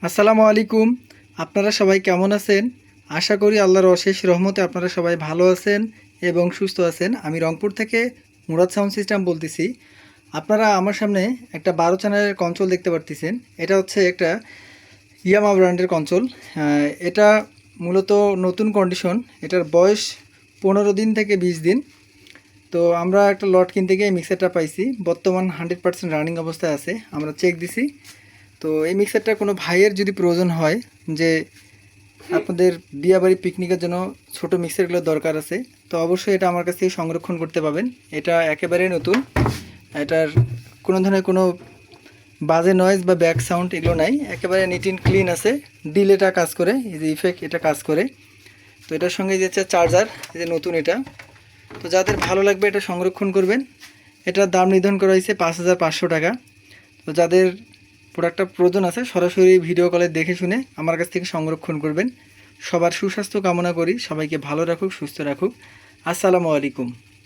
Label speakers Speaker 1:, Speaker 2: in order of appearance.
Speaker 1: আসসালামু আলাইকুম। আপনারা সবাই কেমন আছেন? আশা করি আল্লাহর অশেষ রহমতে আপনারা সবাই ভালো আছেন এবং সুস্থ আছেন। আমি রংপুর থেকে মুরাদ সাউন্ড সিস্টেম বলতেছি। আপনারা আমার সামনে একটা 12 চ্যানেলের কনসোল দেখতে পারতেছেন। এটা হচ্ছে একটা ইয়ামা ব্র্যান্ডের কনসোল। এটা মূলত নতুন কন্ডিশন। এটার বয়স 15 দিন থেকে 20 দিন। তো আমরা একটা লট কিনতে গিয়ে মিক্সারটা পাইছি। বর্তমান 100% রানিং অবস্থায় আছে। আমরা চেক দিছি। তো এই মিক্সারটা কোনো ভাইয়ের যদি প্রয়োজন হয় যে আপনাদের বিয়াবাড়ি পিকনিকের জন্য ছোট মিক্সারগুলো দরকার আছে, তো অবশ্যই এটা আমার কাছ থেকে সংরক্ষণ করতে পাবেন। এটা একেবারে নতুন। এটার কোনো ধরনের কোনো বাজে নয়েজ বা ব্যাক সাউন্ড এগুলো নাই, একেবারে নিট অ্যান্ড ক্লিন আছে। ডিলেটা কাজ করে, এই যে ইফেক্ট এটা কাজ করে। তো এটার সঙ্গে যে চার্জার, এই যে নতুন এটা। তো যাদের ভালো লাগবে এটা সংরক্ষণ করবেন। এটার দাম নির্ধারণ করা হয়েছে 5,500 টাকা। তো যাদের প্রোডাক্টটা প্রয়োজন আছে সরাসরি ভিডিও কলে দেখে শুনে আমার কাছ থেকে সংরক্ষণ করবেন। সবার সুস্বাস্থ্য কামনা করি। সবাইকে ভালো রাখুক, সুস্থ রাখুক। আসসালামু আলাইকুম।